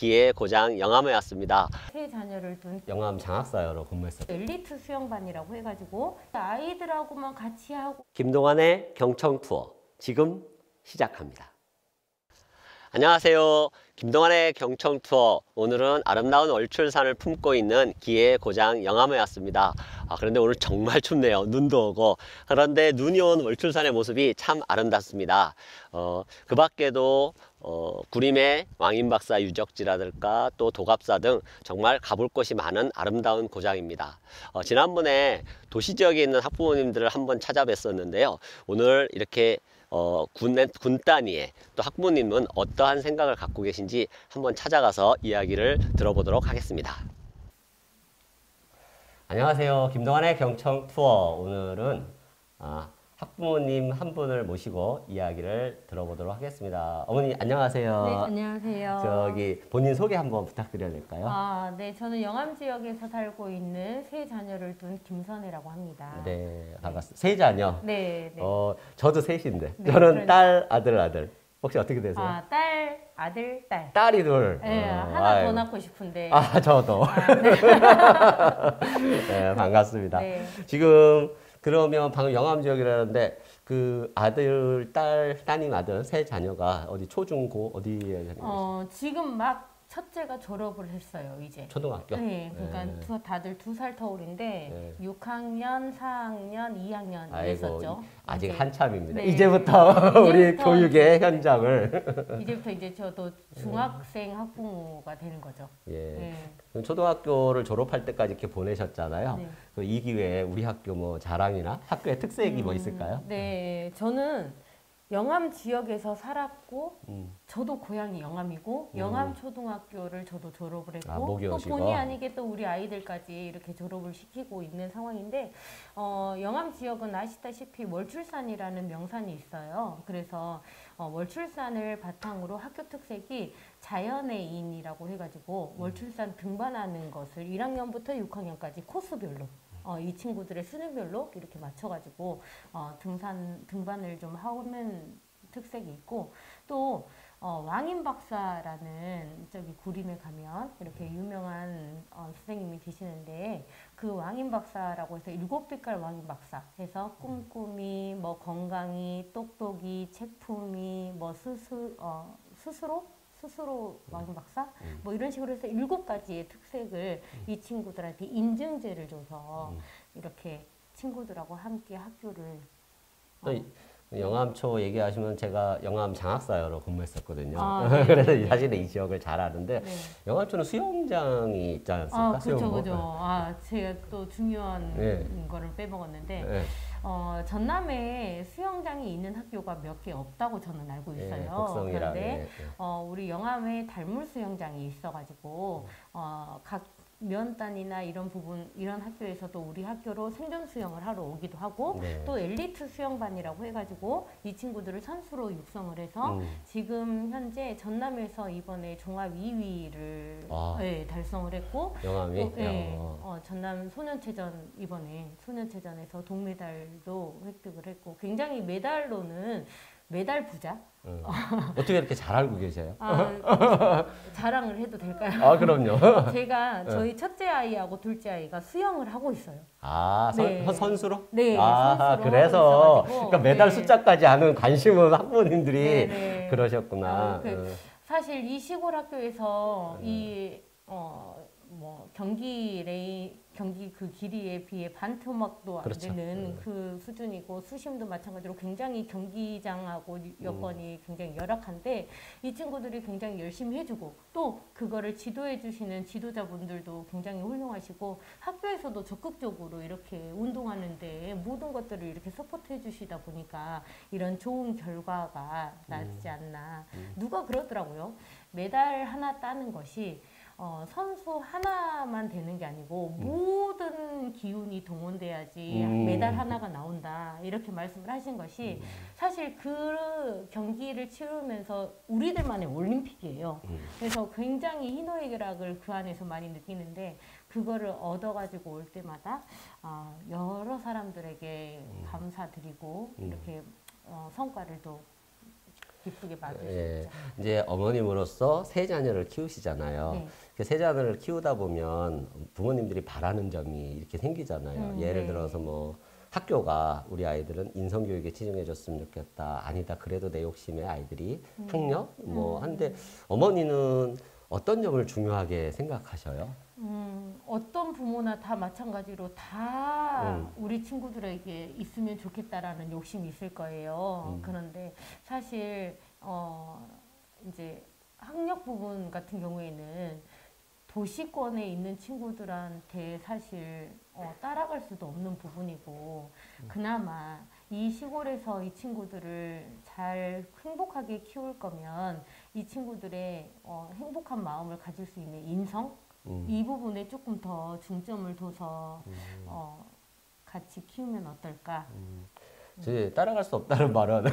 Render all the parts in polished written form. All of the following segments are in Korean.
기의 고장 영암에 왔습니다. 세 자녀를 둔 영암 장학사여로 근무했었죠. 엘리트 수영반이라고 해가지고 아이들하고만 같이 하고. 김동완의 경청 투어 지금 시작합니다. 안녕하세요. 김동완의 경청 투어. 오늘은 아름다운 월출산을 품고 있는 기의 고장 영암에 왔습니다. 그런데 오늘 정말 춥네요. 눈도 오고. 그런데 눈이 온 월출산의 모습이 참 아름답습니다. 그 밖에도 구림의 왕인박사 유적지라든가 또 도갑사 등 정말 가볼 곳이 많은 아름다운 고장입니다. 지난번에 도시지역에 있는 학부모님들을 한번 찾아뵀었는데요. 오늘 이렇게 군 단위의 또 학부모님은 어떠한 생각을 갖고 계신지 한번 찾아가서 이야기를 들어보도록 하겠습니다. 안녕하세요. 김동완의 경청 투어. 오늘은 학부모님 한 분을 모시고 이야기를 들어보도록 하겠습니다. 어머니 안녕하세요. 네, 안녕하세요. 저기 본인 소개 한번 부탁드려야 될까요? 네, 저는 영암 지역에서 살고 있는 세 자녀를 둔 김선혜라고 합니다. 네, 반갑습니다. 세 자녀. 네, 네. 저도 셋인데. 네, 저는 그러니까. 딸, 아들. 혹시 어떻게 되세요? 딸, 아들, 딸. 딸이 둘. 네, 하나 더 낳고 싶은데. 저도. 네. 네, 반갑습니다. 네. 지금 그러면 방금 영암 지역이라는데 그 아들, 딸, 따님 아들 세 자녀가 어디 초중고 어디에 다니고 지금 막 첫째가 졸업을 했어요, 이제. 초등학교? 네, 그러니까 네. 다들 2살 터울인데 네. 6학년, 4학년, 2학년 아이고, 있었죠. 아직 이제. 한참입니다. 네. 이제부터 우리 이제부터 교육의 현장을. 이제부터 이제 저도 중학생 학부모가 되는 거죠. 예. 네. 초등학교를 졸업할 때까지 이렇게 보내셨잖아요. 네. 이 기회에 우리 학교 뭐 자랑이나 학교의 특색이 뭐 있을까요? 네, 저는 영암 지역에서 살았고 저도 고향이 영암이고 영암 초등학교를 저도 졸업을 했고 또 모교시고. 본의 아니게 또 우리 아이들까지 이렇게 졸업을 시키고 있는 상황인데 영암 지역은 아시다시피 월출산이라는 명산이 있어요. 그래서 월출산을 바탕으로 학교 특색이 자연의 인이라고 해가지고 월출산 등반하는 것을 1학년부터 6학년까지 코스별로 이 친구들의 수능별로 이렇게 맞춰가지고 등반을 좀 하는 특색이 있고 또 왕인박사라는 저기 구림에 가면 이렇게 유명한 선생님이 계시는데 그 왕인박사라고 해서 7빛깔 왕인박사 해서 꿈꾸미, 뭐 건강이, 똑똑이, 책품이, 뭐 스스로 왕박사 뭐 이런 식으로 해서 7가지의 특색을 이 친구들한테 인증제를 줘서 이렇게 친구들하고 함께 학교를 영암초 얘기하시면 제가 영암 장학사여로 근무했었거든요. 네. 그래서 사실은 이 지역을 잘 아는데 네. 영암초는 수영장이 있지 않습니까? 그렇죠, 그렇죠. 제가 또 중요한 네. 거를 빼먹었는데 네. 전남에 수영장이 있는 학교가 몇 개 없다고 저는 알고 있어요. 곡성이랑, 그런데 우리 영암에 달물 수영장이 있어가지고 각 면단이나 이런 학교에서도 우리 학교로 생존 수영을 하러 오기도 하고 네. 또 엘리트 수영반이라고 해가지고 이 친구들을 선수로 육성을 해서 지금 현재 전남에서 이번에 종합 2위를 달성을 했고 영암이? 전남 소년체전 이번에 소년체전에서 동메달도 획득을 했고 굉장히 메달로는 메달 부자. 어떻게 이렇게 잘 알고 계세요? 자랑을 해도 될까요? 그럼요. 제가 저희 첫째 아이하고 둘째 아이가 수영을 하고 있어요. 네. 선수로? 네, 선수로 그래서 그러니까 메달 네. 숫자까지 아는 관심은 학부모님들이 네. 그러셨구나. 사실 이 시골 학교에서 경기 그 길이에 비해 반토막도 안 그렇죠. 되는 그 수준이고 수심도 마찬가지로 굉장히 경기장하고 여건이 굉장히 열악한데 이 친구들이 굉장히 열심히 해주고 또 그거를 지도해 주시는 지도자분들도 굉장히 훌륭하시고 학교에서도 적극적으로 이렇게 운동하는데 모든 것들을 이렇게 서포트해 주시다 보니까 이런 좋은 결과가 나지 않나. 누가 그러더라고요. 메달 하나 따는 것이 선수 하나만 되는 게 아니고 모든 기운이 동원돼야지 메달 하나가 나온다 이렇게 말씀을 하신 것이 사실 그 경기를 치르면서 우리들만의 올림픽이에요. 그래서 굉장히 희노애락을 그 안에서 많이 느끼는데 그거를 얻어가지고 올 때마다 여러 사람들에게 감사드리고 이렇게 성과를 또 기쁘게 맞을 수 예, 있죠. 이제 어머님으로서 세 자녀를 키우시잖아요. 네. 그 세 자녀를 키우다 보면 부모님들이 바라는 점이 이렇게 생기잖아요. 예를 네. 들어서 뭐 학교가 우리 아이들은 인성교육에 치중해 줬으면 좋겠다. 아니다. 그래도 내 욕심에 아이들이 학력 뭐 한데 어머니는 어떤 점을 중요하게 생각하셔요? 어떤 부모나 다 마찬가지로 다 우리 친구들에게 있으면 좋겠다라는 욕심이 있을 거예요. 그런데 사실 이제 학력 부분 같은 경우에는 도시권에 있는 친구들한테 사실 따라갈 수도 없는 부분이고 그나마 이 시골에서 이 친구들을 잘 행복하게 키울 거면 이 친구들의 행복한 마음을 가질 수 있는 인성 이 부분에 조금 더 중점을 둬서 같이 키우면 어떨까? 이제 따라갈 수 없다는 말은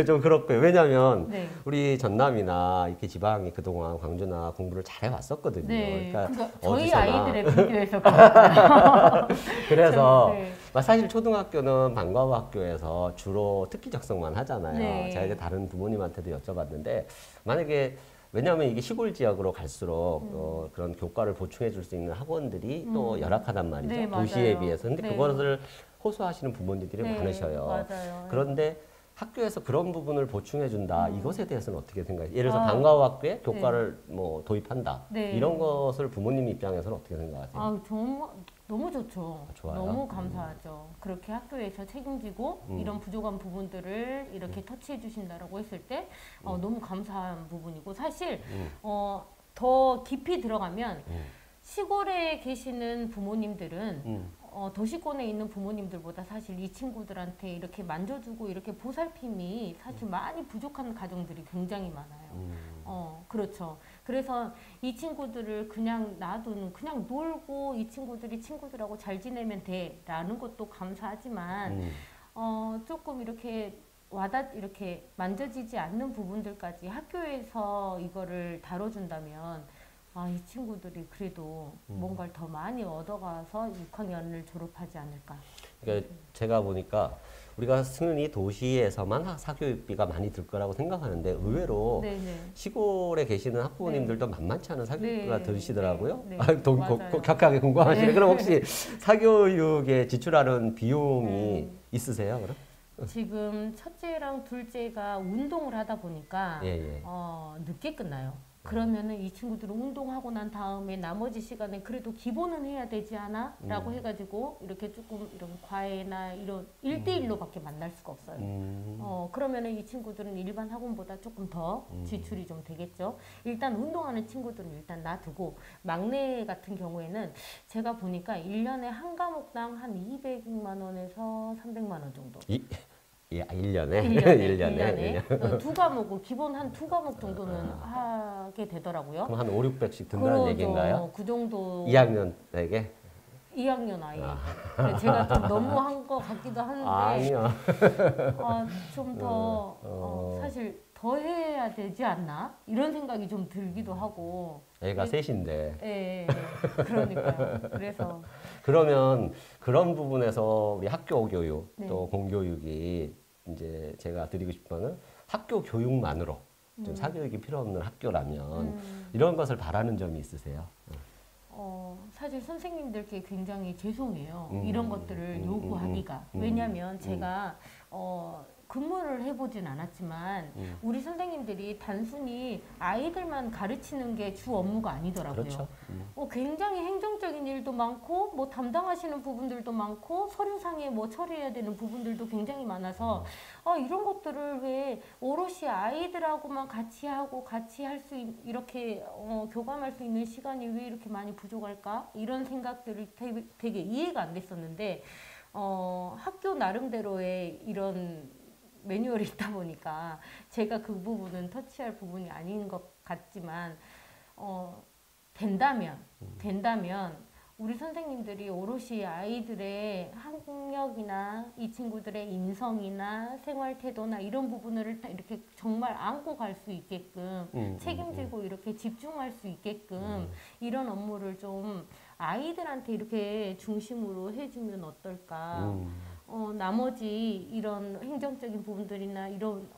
좀 그렇고요. 왜냐하면 네. 우리 전남이나 이렇게 지방이 그동안 광주나 공부를 잘 해왔었거든요. 네. 그러니까 저희 어디서나. 아이들에 비교해서 그렇잖아요. 그래서 네. 사실 초등학교는 방과후 학교에서 주로 특기 작성만 하잖아요. 네. 제가 이제 다른 부모님한테도 여쭤봤는데 만약에 왜냐하면 이게 시골 지역으로 갈수록 그런 교과를 보충해 줄 수 있는 학원들이 또 열악하단 말이죠. 네, 도시에 맞아요. 비해서. 근데 네. 그것을 호소하시는 부모님들이 네, 많으셔요. 맞아요. 그런데 학교에서 그런 부분을 보충해 준다. 이것에 대해서는 어떻게 생각하세요? 예를 들어서 아, 방과후 학교에 교과를 뭐 도입한다. 네. 이런 것을 부모님 입장에서는 어떻게 생각하세요? 아, 정말 너무 좋죠. 좋아요. 너무 감사하죠. 그렇게 학교에서 책임지고 이런 부족한 부분들을 이렇게 터치해 주신다라고 했을 때 너무 감사한 부분이고 사실 더 깊이 들어가면 시골에 계시는 부모님들은 도시권에 있는 부모님들보다 사실 이 친구들한테 이렇게 만져주고 이렇게 보살핌이 사실 많이 부족한 가정들이 굉장히 많아요. 그렇죠. 그래서 이 친구들을 그냥 놔두는, 그냥 놀고 이 친구들이 친구들하고 잘 지내면 돼라는 것도 감사하지만, 조금 이렇게 이렇게 만져지지 않는 부분들까지 학교에서 이거를 다뤄준다면 이 친구들이 그래도 뭔가를 더 많이 얻어가서 6학년을 졸업하지 않을까. 그러니까 제가 보니까 우리가 흔히 도시에서만 사교육비가 많이 들 거라고 생각하는데 의외로 네네. 시골에 계시는 학부모님들도 만만치 않은 사교육비가 네. 드시더라고요. 네. 아, 격하게 궁금하시네. 네. 그럼 혹시 사교육에 지출하는 비용이 있으세요? 그럼? 지금 첫째랑 둘째가 운동을 하다 보니까 예, 예. 늦게 끝나요. 그러면은 이 친구들은 운동하고 난 다음에 나머지 시간에 그래도 기본은 해야 되지 않아? 라고 해가지고 이렇게 조금 이런 과외나 이런 1대1로밖에 만날 수가 없어요. 그러면은 이 친구들은 일반 학원보다 조금 더 지출이 좀 되겠죠. 일단 운동하는 친구들은 일단 놔두고 막내 같은 경우에는 제가 보니까 1년에 한 과목당 한 200만 원에서 300만 원 정도. 예, 1년에? 1년에. 두 과목을, 기본 한 두 과목 정도는 하게 되더라고요. 그럼 한 5, 600씩 든다는 얘기인가요? 그 정도. 2학년 에게? 2학년 아이. 제가 좀 너무 한 것 같기도 하는데. 아니요. 좀 더, 사실 더 해야 되지 않나? 이런 생각이 좀 들기도 하고. 애가 셋인데. 예, 그러니까요. 그래서. 그러면 그런 부분에서 우리 학교 교육 네. 또 공교육이 이제 제가 드리고 싶은 거는 학교 교육만으로 좀 사교육이 필요 없는 학교라면 이런 것을 바라는 점이 있으세요? 사실 선생님들께 굉장히 죄송해요. 이런 것들을 요구하기가. 왜냐하면 제가 근무를 해보진 않았지만 우리 선생님들이 단순히 아이들만 가르치는 게 주 업무가 아니더라고요. 그렇죠. 굉장히 행정적인 일도 많고 뭐 담당하시는 부분들도 많고 서류상에 뭐 처리해야 되는 부분들도 굉장히 많아서 이런 것들을 왜 오롯이 아이들하고만 같이 하고 같이 할 수 이렇게 교감할 수 있는 시간이 왜 이렇게 많이 부족할까? 이런 생각들이 되게 이해가 안 됐었는데 학교 나름대로의 이런 매뉴얼이 있다 보니까 제가 그 부분은 터치할 부분이 아닌 것 같지만 된다면 우리 선생님들이 오롯이 아이들의 학력이나 이 친구들의 인성이나 생활 태도나 이런 부분을 이렇게 정말 안고 갈 수 있게끔 책임지고 이렇게 집중할 수 있게끔 이런 업무를 좀 아이들한테 이렇게 중심으로 해주면 어떨까. 나머지 이런 행정적인 부분들이나 이런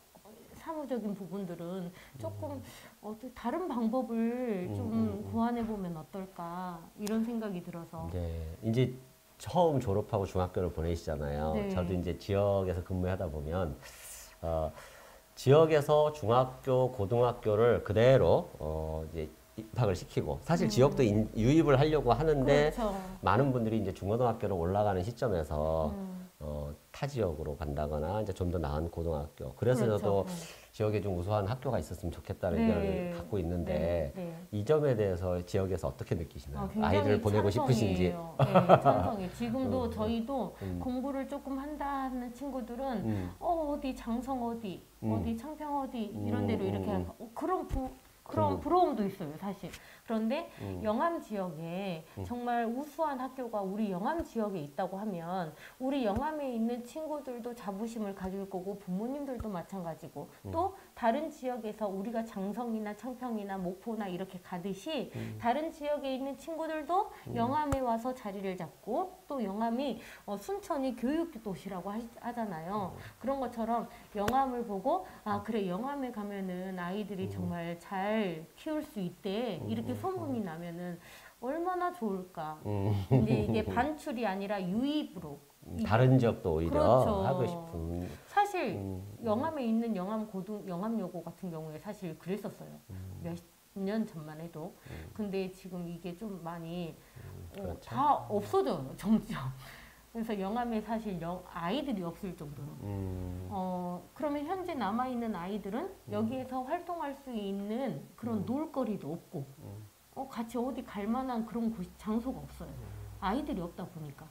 사무적인 부분들은 조금 다른 방법을 좀 고안해 보면 어떨까 이런 생각이 들어서. 네, 이제 처음 졸업하고 중학교를 보내시잖아요. 네. 저도 이제 지역에서 근무하다 보면 지역에서 중학교, 고등학교를 그대로 이제 입학을 시키고 사실 지역도 유입을 하려고 하는데 그렇죠. 많은 분들이 이제 중고등학교로 올라가는 시점에서 음. 타 지역으로 간다거나 이제 좀 더 나은 고등학교. 그래서 그렇죠. 저도 지역에 좀 우수한 학교가 있었으면 좋겠다는 네. 의견을 갖고 있는데 네. 이 점에 대해서 지역에서 어떻게 느끼시나요? 굉장히 아이들을 보내고 싶으신지. 찬성이에요. 네, 찬성이에요. 지금도 저희도 공부를 조금 한다는 친구들은 어디 장성 어디 창평 어디 이런 데로 이렇게 그런 부러움도 있어요, 사실. 그런데 영암 지역에 정말 우수한 학교가 우리 영암 지역에 있다고 하면 우리 영암에 있는 친구들도 자부심을 가질 거고 부모님들도 마찬가지고 또 다른 지역에서 우리가 장성이나 창평이나 목포나 이렇게 가듯이 다른 지역에 있는 친구들도 영암에 와서 자리를 잡고 또 영암이 순천이 교육도시라고 하잖아요. 그런 것처럼 영암을 보고 아 그래 영암에 가면은 아이들이 정말 잘 키울 수 있대 이렇게 소문이 나면은 얼마나 좋을까. 근데 이게 반출이 아니라 유입으로 다른 지역도 오히려 그렇죠. 하고 싶은. 사실 영암에 있는 영암여고 같은 경우에 사실 그랬었어요. 몇 년 전만 해도. 근데 지금 이게 좀 많이 그렇죠. 다 없어져요, 점점. 그래서 영암에 사실 아이들이 없을 정도로. 그러면 현재 남아있는 아이들은 여기에서 활동할 수 있는 그런 놀거리도 없고, 같이 어디 갈 만한 그런 장소가 없어요. 아이들이 없다 보니까.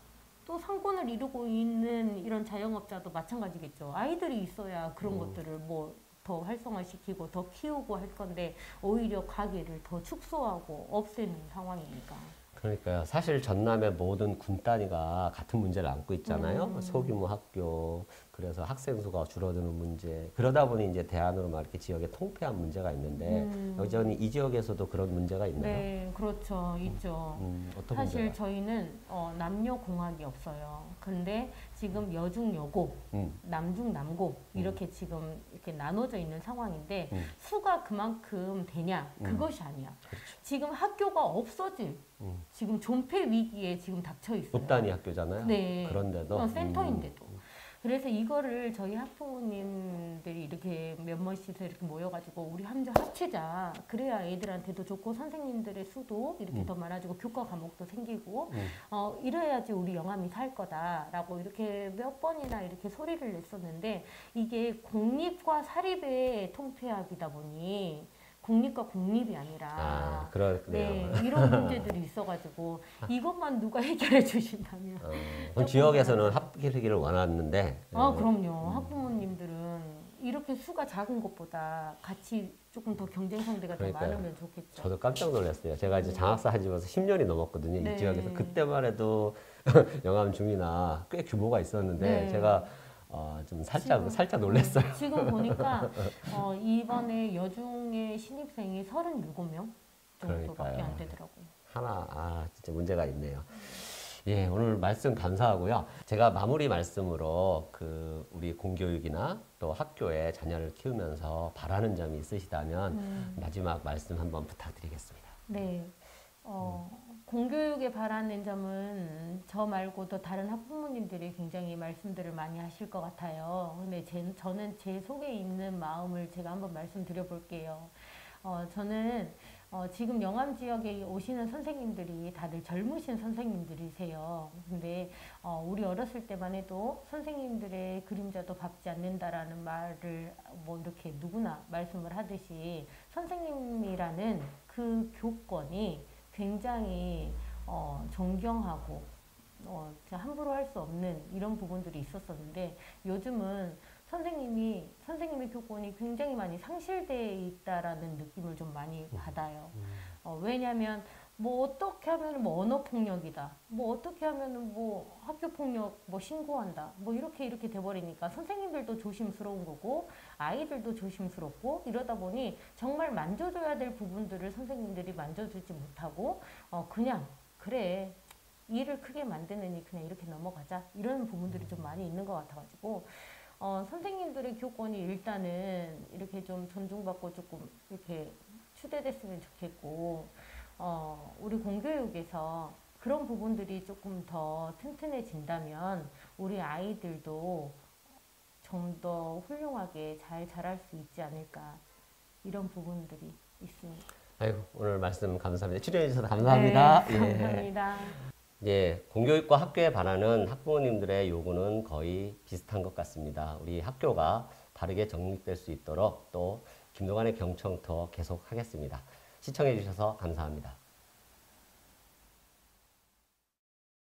또 상권을 이루고 있는 이런 자영업자도 마찬가지겠죠. 아이들이 있어야 그런 것들을 뭐 더 활성화시키고 더 키우고 할 건데 오히려 가게를 더 축소하고 없애는 상황이니까. 그러니까요. 사실 전남의 모든 군 단위가 같은 문제를 안고 있잖아요. 소규모 학교, 그래서 학생 수가 줄어드는 문제. 그러다 보니 이제 대안으로 이렇게 지역에 통폐합 문제가 있는데 여전히 이 지역에서도 그런 문제가 있나요? 네, 그렇죠. 있죠. 어떤 사실 문제가? 저희는 남녀 공학이 없어요. 근데 지금 여중 여고, 남중 남고 이렇게 지금 이렇게 나눠져 있는 상황인데 수가 그만큼 되냐? 그것이 아니야. 그렇죠. 지금 학교가 없어질 지금 존폐 위기에 지금 닥쳐 있어요. 읍단위 학교잖아요. 네. 그런데도 센터인데도. 그래서 이거를 저희 학부모님들이 이렇게 몇몇이서 이렇게 모여가지고 우리 합치자. 그래야 애들한테도 좋고 선생님들의 수도 이렇게 더 많아지고 교과 과목도 생기고 이래야지 우리 영암이 살 거다라고 이렇게 몇 번이나 이렇게 소리를 냈었는데 이게 공립과 사립의 통폐합이다 보니 국립과 공립이 아니라 그렇네요. 네, 이런 문제들이 있어가지고 이것만 누가 해결해 주신다면 그럼 지역에서는 합기를 원하는데 그럼요. 학부모님들은 이렇게 수가 작은 것보다 같이 조금 더 경쟁 상대가 더 그러니까요. 많으면 좋겠죠. 저도 깜짝 놀랐어요. 제가 이제 장학사 하면서 10년이 넘었거든요. 네. 이 지역에서 그때만 해도 영암 중이나 꽤 규모가 있었는데 네. 제가 좀 살짝 놀랐어요. 지금 보니까 이번에 여중의 신입생이 37명 정도밖에 그러니까요. 안 되더라고요. 진짜 문제가 있네요. 예, 오늘 말씀 감사하고요. 제가 마무리 말씀으로 우리 공교육이나 또 학교에 자녀를 키우면서 바라는 점이 있으시다면 마지막 말씀 한번 부탁드리겠습니다. 네. 공교육에 바라는 점은 저 말고도 다른 학부모님들이 굉장히 말씀들을 많이 하실 것 같아요. 근데 저는 제 속에 있는 마음을 제가 한번 말씀드려 볼게요. 저는 지금 영암 지역에 오시는 선생님들이 다들 젊으신 선생님들이세요. 근데 우리 어렸을 때만 해도 선생님들의 그림자도 밟지 않는다라는 말을 뭐 이렇게 누구나 말씀을 하듯이 선생님이라는 그 교권이 굉장히 존경하고 함부로 할 수 없는 이런 부분들이 있었었는데 요즘은 선생님의 교권이 굉장히 많이 상실되어 있다라는 느낌을 좀 많이 받아요. 왜냐하면 뭐 어떻게 하면 뭐 언어폭력이다, 뭐 어떻게 하면은 뭐 학교폭력 뭐 신고한다, 뭐 이렇게 돼버리니까 선생님들도 조심스러운 거고 아이들도 조심스럽고 이러다 보니 정말 만져줘야 될 부분들을 선생님들이 만져주지 못하고 그냥 그래 일을 크게 만드느니 그냥 이렇게 넘어가자 이런 부분들이 좀 많이 있는 것 같아가지고 선생님들의 교권이 일단은 이렇게 좀 존중받고 조금 이렇게 추대됐으면 좋겠고, 우리 공교육에서 그런 부분들이 조금 더 튼튼해진다면 우리 아이들도 좀 더 훌륭하게 잘 자랄 수 있지 않을까, 이런 부분들이 있습니다. 아이고, 오늘 말씀 감사합니다. 출연해 주셔서 감사합니다. 네, 감사합니다. 예, 공교육과 학교에 반하는 학부모님들의 요구는 거의 비슷한 것 같습니다. 우리 학교가 바르게 정립될 수 있도록 또 김동완의 경청터 계속 하겠습니다. 시청해 주셔서 감사합니다.